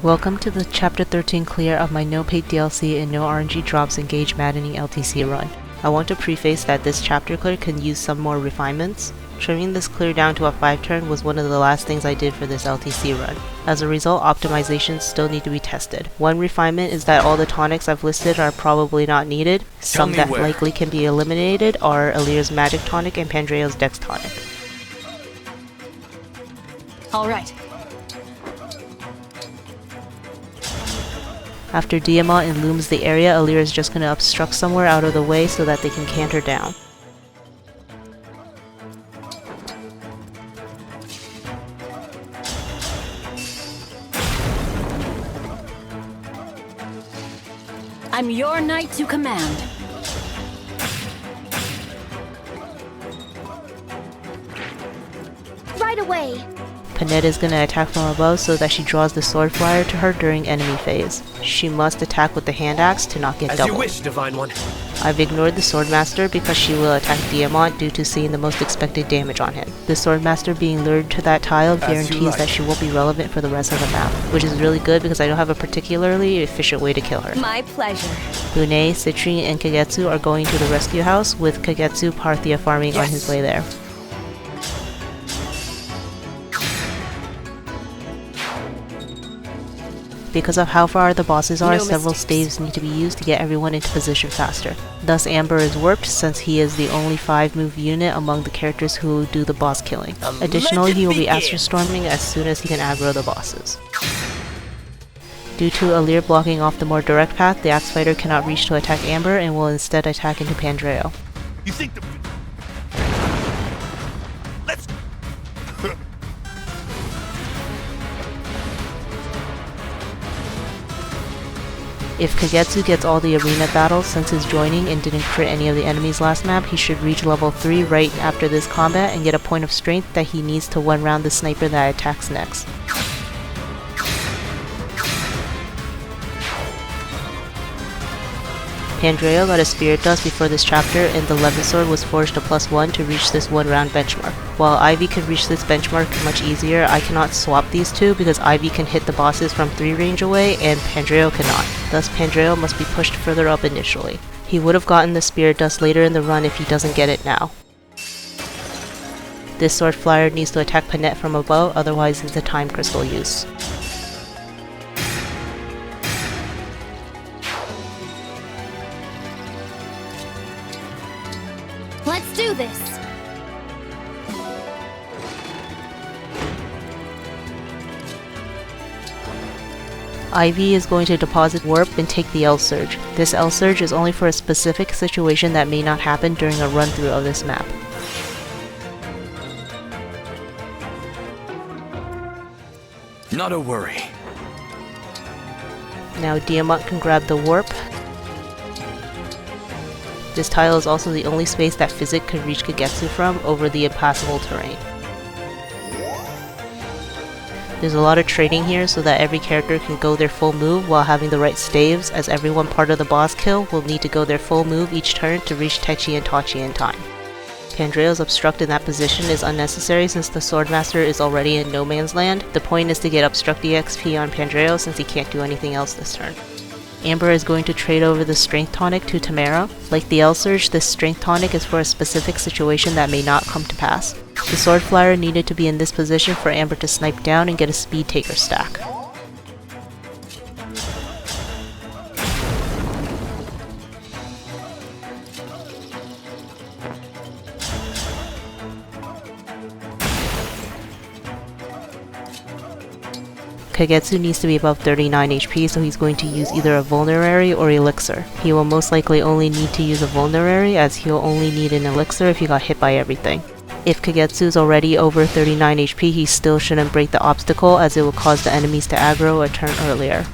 Welcome to the Chapter 13 clear of my no paid DLC and no RNG drops engage Maddening LTC run. I want to preface that this chapter clear can use some more refinements. Trimming this clear down to a 5-turn was one of the last things I did for this LTC run. As a result, optimizations still need to be tested. One refinement is that all the tonics I've listed are probably not needed. Some that likely can be eliminated are Alear's Magic Tonic and Pandreo's Dex Tonic. Alright. After Diamant illumines the area, Alear is just going to obstruct somewhere out of the way so that they can canter down. I'm your knight to command. Right away. Bunet is going to attack from above so that she draws the sword flyer to her during enemy phase. She must attack with the hand axe to not get doubled. As you wish, Divine One. I've ignored the Swordmaster because she will attack Diamant due to seeing the most expected damage on him. The Swordmaster being lured to that tile guarantees that she won't be relevant for the rest of the map, which is really good because I don't have a particularly efficient way to kill her. My pleasure. Bunet, Citrine, and Kagetsu are going to the rescue house, with Kagetsu Parthia farming on his way there. Because of how far the bosses are, several staves need to be used to get everyone into position faster. Thus Amber is warped since he is the only 5-move unit among the characters who do the boss killing. Additionally, he will be Astral Storming as soon as he can aggro the bosses. Due to Alear blocking off the more direct path, the Axe Fighter cannot reach to attack Amber and will instead attack into Pandreo. You think the... Let's... If Kagetsu gets all the arena battles since his joining and didn't crit any of the enemies last map, he should reach level 3 right after this combat and get a point of strength that he needs to one-round the sniper that attacks next. Pandreo got a Spirit Dust before this chapter, and the Levin Sword was forged to +1 to reach this 1-round benchmark. While Ivy can reach this benchmark much easier, I cannot swap these two because Ivy can hit the bosses from 3 range away and Pandreo cannot. Thus Pandreo must be pushed further up initially. He would have gotten the Spirit Dust later in the run if he doesn't get it now. This Sword Flyer needs to attack Bunet from above, otherwise it's a Time Crystal use. Let's do this. Ivy is going to deposit Warp and take the L-Surge. This L-Surge is only for a specific situation that may not happen during a run-through of this map. Not a worry. Now Diamant can grab the Warp. This tile is also the only space that Physic can reach Kagetsu from over the impassable terrain. There's a lot of trading here so that every character can go their full move while having the right staves, as everyone part of the boss kill will need to go their full move each turn to reach Techi and Tachi in time. Pandreo's obstruct in that position is unnecessary since the Swordmaster is already in no man's land. The point is to get obstruct EXP on Pandreo since he can't do anything else this turn. Amber is going to trade over the Strength Tonic to Tamara. Like the L-Surge, this Strength Tonic is for a specific situation that may not come to pass. The Sword Flyer needed to be in this position for Amber to snipe down and get a Speedtaker stack. Kagetsu needs to be above 39 HP, so he's going to use either a Vulnerary or Elixir. He will most likely only need to use a Vulnerary, as he'll only need an Elixir if he got hit by everything. If Kagetsu is already over 39 HP, he still shouldn't break the obstacle, as it will cause the enemies to aggro a turn earlier.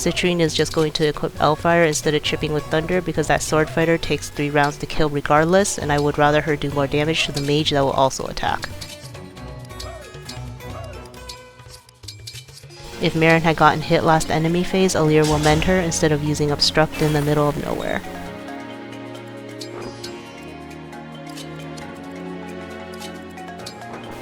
Citrine is just going to equip L-Fire instead of chipping with Thunder because that sword fighter takes 3 rounds to kill regardless, and I would rather her do more damage to the mage that will also attack. If Marin had gotten hit last enemy phase, Alear will mend her instead of using Obstruct in the middle of nowhere.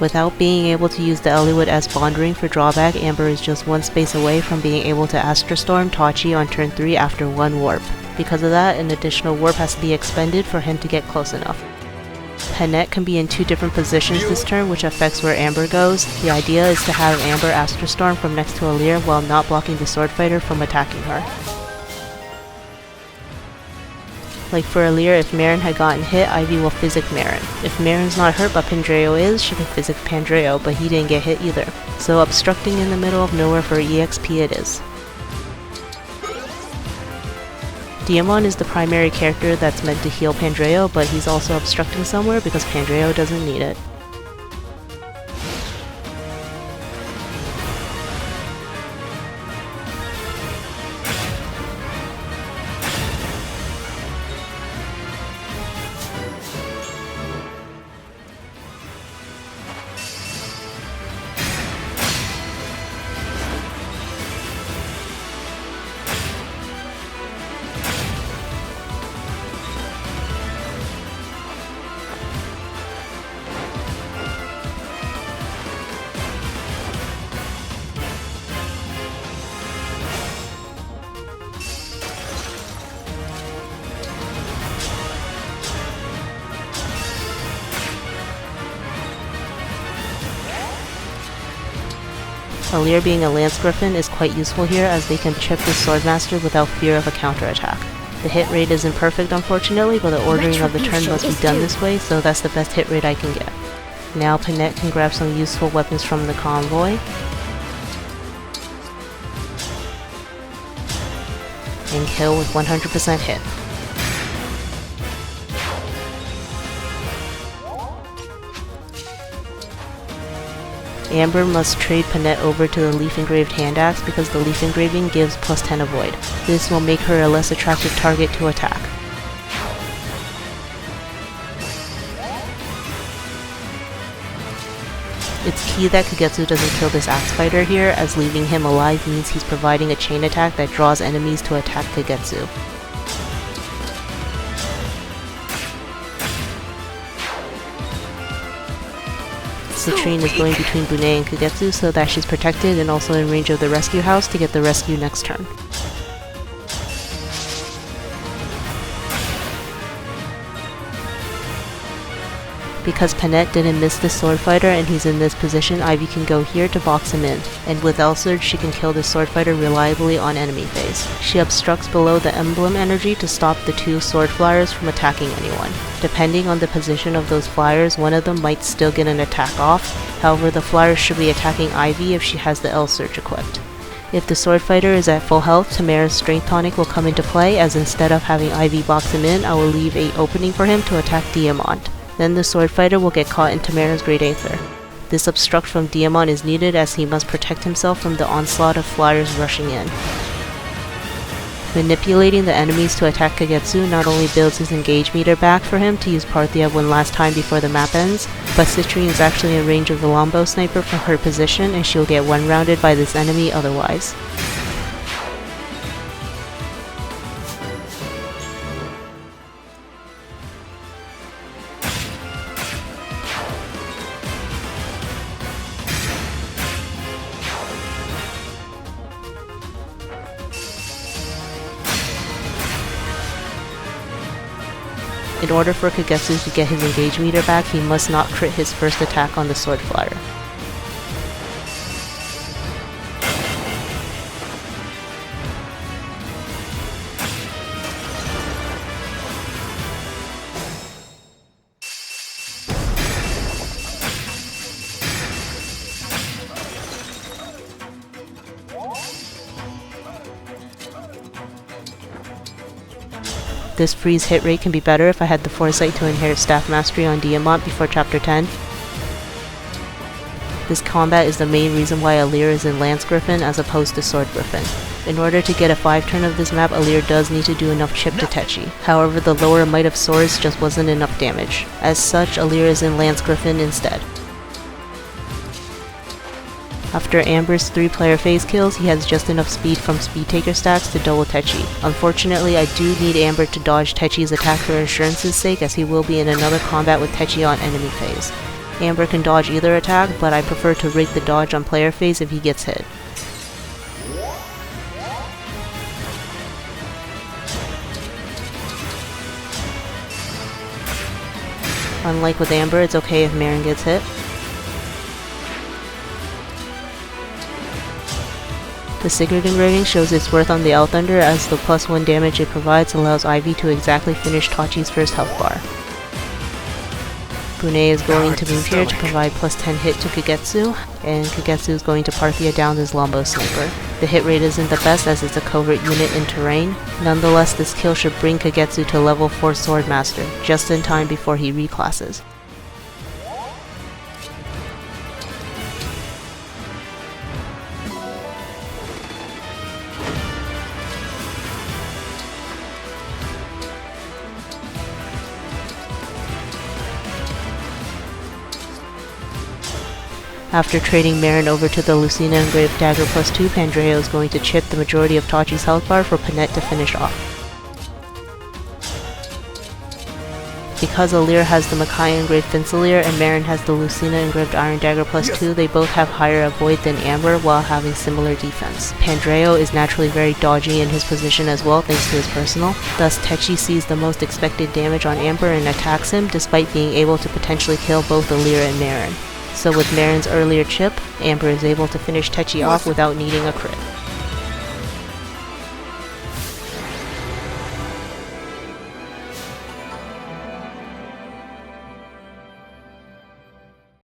Without being able to use the Eliwood as Bond Ring for drawback, Amber is just 1 space away from being able to Astral Storm Tachi on turn 3 after 1 warp. Because of that, an additional warp has to be expended for him to get close enough. Panette can be in 2 different positions this turn, which affects where Amber goes. The idea is to have Amber Astral Storm from next to Alear while not blocking the sword fighter from attacking her. Like for Alear, if Marin had gotten hit, Ivy will physic Marin. If Marin's not hurt but Pandreo is, she can physic Pandreo, but he didn't get hit either. So obstructing in the middle of nowhere for EXP it is. Diamond is the primary character that's meant to heal Pandreo, but he's also obstructing somewhere because Pandreo doesn't need it. Alear being a Lance Griffin is quite useful here as they can chip the Swordmaster without fear of a counterattack. The hit rate isn't perfect unfortunately, but the ordering of the turn must be done this way, so that's the best hit rate I can get. Now Panette can grab some useful weapons from the convoy, and kill with 100% hit. Amber must trade Panette over to the Leaf Engraved Hand Axe because the Leaf Engraving gives plus 10 avoid. This will make her a less attractive target to attack. It's key that Kagetsu doesn't kill this axe fighter here, as leaving him alive means he's providing a chain attack that draws enemies to attack Kagetsu. Citrine is going between Bunet and Kagetsu so that she's protected and also in range of the rescue house to get the rescue next turn. Because Panette didn't miss this sword fighter and he's in this position, Ivy can go here to box him in, and with L-Surge she can kill this sword fighter reliably on enemy phase. She obstructs below the emblem energy to stop the 2 sword flyers from attacking anyone. Depending on the position of those flyers, one of them might still get an attack off, however the flyers should be attacking Ivy if she has the L-Surge equipped. If the sword fighter is at full health, Tamara's strength tonic will come into play, as instead of having Ivy box him in, I will leave an opening for him to attack Diamond. Then the sword fighter will get caught in Tamara's Great Aether. This obstruct from Diamond is needed as he must protect himself from the onslaught of flyers rushing in. Manipulating the enemies to attack Kagetsu not only builds his engage meter back for him to use Parthia one last time before the map ends, but Citrine is actually in range of the longbow sniper from her position and she'll get one-rounded by this enemy otherwise. In order for Kagetsu to get his engage meter back, he must not crit his first attack on the sword flyer. This freeze hit rate can be better if I had the foresight to inherit Staff Mastery on Diamant before Chapter 10. This combat is the main reason why Alear is in Lance Griffin as opposed to Sword Griffin. In order to get a 5-turn of this map, Alear does need to do enough chip to Techi. However, the lower Might of Swords just wasn't enough damage. As such, Alear is in Lance Griffin instead. After Amber's 3-player phase kills, he has just enough speed from Speedtaker stacks to double Techi. Unfortunately, I do need Amber to dodge Techi's attack for insurance's sake, as he will be in another combat with Techi on enemy phase. Amber can dodge either attack, but I prefer to rig the dodge on player phase if he gets hit. Unlike with Amber, it's okay if Marin gets hit. The Sigurd engraving shows its worth on the L-Thunder, as the +1 damage it provides allows Ivy to exactly finish Tachi's first health bar. Bunet is going to move here to provide +10 hit to Kagetsu, and Kagetsu is going to Parthia down his Lombo Sniper. The hit rate isn't the best as it's a covert unit in terrain. Nonetheless, this kill should bring Kagetsu to level 4 Swordmaster, just in time before he reclasses. After trading Marin over to the Lucina engraved Dagger +2, Pandreo is going to chip the majority of Tachi's health bar for Bunet to finish off. Because Alear has the Makai engraved Fencelir and Marin has the Lucina engraved Iron Dagger +2, they both have higher avoid than Amber while having similar defense. Pandreo is naturally very dodgy in his position as well thanks to his personal, thus Techi sees the most expected damage on Amber and attacks him despite being able to potentially kill both Alear and Marin. So with Marin's earlier chip, Amber is able to finish Techi off without needing a crit.